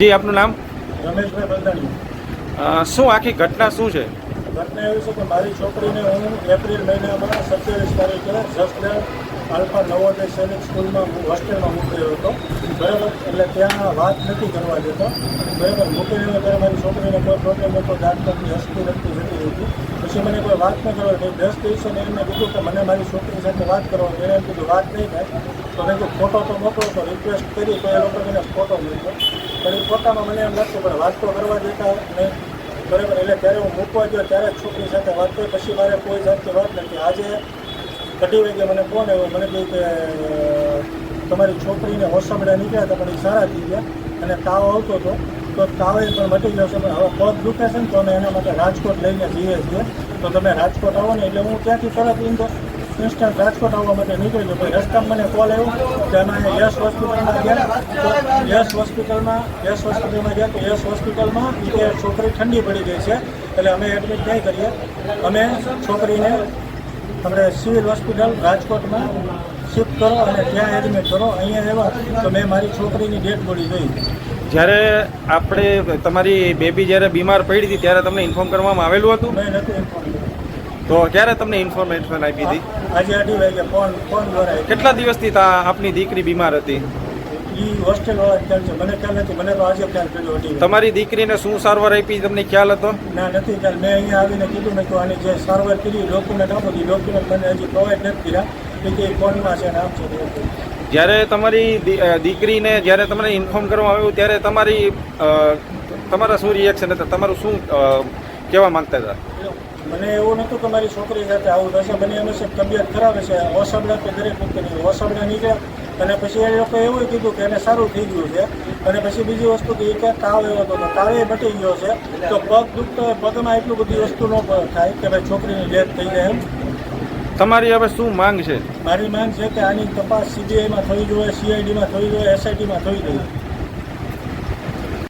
જી આપનું નામ? રમેશભાઈ બલદાણી। શું આખી ઘટના શું છે? ઘટના એવી છે કે મારી છોકરીને હું એપ્રિલ મહિનામાં 27 તારીખે જસદણ આલ્ફા નવોદય સૈનિક સ્કૂલમાં હોસ્ટેલમાં મૂક્યો હતો, બરાબર। એટલે ત્યાં વાત નથી કરવા દેતા, બરાબર। મૂકીને ત્યારે મારી છોકરીને કોઈ પ્રોબ્લેમ હતો, દાંત નથી, હસતી નથી, જતી હતી। પછી મને કોઈ વાત ન કરવા દે। 10 દિવસે મેં એમને કીધું કે મને મારી છોકરી સાથે વાત કરવા, એણે એમ કીધું વાત નહીં થાય તો મેં કીધું ફોટો તો મોકલો, તો રિક્વેસ્ટ કરી તો એ લોકો મને ફોટો મોકલો, પણ એ ફોટામાં મને એમ લાગતું પણ વાત તો કરવા દેતા નહીં, બરાબર। એટલે ત્યારે હું મૂકવા ગયો ત્યારે જ છોકરી સાથે વાત કરી, પછી મારે કોઈ જાતની વાત નથી। આજે 2:30 વાગે મને ફોન આવ્યો, મને કહ્યું કે તમારી છોકરીને હોસ્પિટલ નીકળ્યા હતા પણ એ સારા થઈ ગયા અને તાવ આવતો હતો, તો તાવે પણ મટી ગયો છે, પણ હવે પગ દુખે છે ને તો અમે એના માટે રાજકોટ લઈને જઈએ છીએ। તો તમે રાજકોટ આવો ને એટલે હું ત્યાંથી તરત ઇન્સ્ટન્ટ રાજકોટ આવવા માટે નીકળી ગયો। પછી રસ્તામાં મને કોલ આવ્યો કે અમે યશ હોસ્પિટલમાં ગયા, તો યશ હોસ્પિટલમાં ગયા તો યશ હોસ્પિટલમાં એ છોકરી ઠંડી પડી ગઈ છે, એટલે અમે એડમિટ નહીં કરીએ, અમે છોકરીને આપણે સિવિલ હોસ્પિટલ રાજકોટમાં શિફ્ટ કરો અને ત્યાં એડમિટ કરો। અહીંયા આવ્યા તો મેં મારી છોકરીની ડેડ બોડી જોઈ। જ્યારે આપણે તમારી બેબી જ્યારે બીમાર પડી હતી ત્યારે તમને ઇન્ફોર્મ કરવામાં આવેલું હતું? મેં નથી ઇન્ફોર્મ કર્યું। તો ક્યારે તમને ઇન્ફોર્મેશન આપી હતી? આજે 2:30 વાગે ફોન દ્વારા। કેટલા દિવસથી આપની દીકરી બીમાર હતી? એ હોસ્ટેલવાળા ખ્યાલ છે, મને ખ્યાલ નથી, મને તો આજે ખ્યાલ કર્યો હતી। તમારી દીકરીને શું સારવાર આપી તમને ખ્યાલ હતો? ના, નથી ખ્યાલ। મેં અહીંયા આવીને કીધું મેં તો આની જે સારવાર કરી ડોક્યુમેન્ટ આપો, એ ડોક્યુમેન્ટ મને હજી પ્રોવાઈડ નથી કર્યા, કે ફોનમાં છે ને આમ છે। જ્યારે તમારી દીકરીને જ્યારે તમને ઇન્ફોર્મ કરવામાં આવ્યું ત્યારે તમારા શું રિએક્શન હતા? તમારું શું કહેવા માંગતા હતા? મને એવું નહોતું કે મારી છોકરી સાથે આવું થશે, મને એમ છે તબિયત ખરાબ હશે, હોસ્પિટલ કે દરેક વ્યક્તિની હોસ્પિટલ નીકળ્યા અને પછી એ લોકોએ એવું કીધું કે એને સારું થઈ ગયું છે, અને પછી બીજી વસ્તુ કે એ તાવ એવો હતો તો તાવે મટી ગયો છે, તો પગ દુખતો હોય, પગમાં એટલું બધી વસ્તુ ન થાય કે ભાઈ છોકરીની ડેથ થઈ જાય એમ। તમારી હવે શું માંગ છે? મારી માંગ છે કે આની તપાસ CBIમાં થવી જોઈએ, CIDમાં થવી જોઈએ, SITમાં થવી જોઈએ।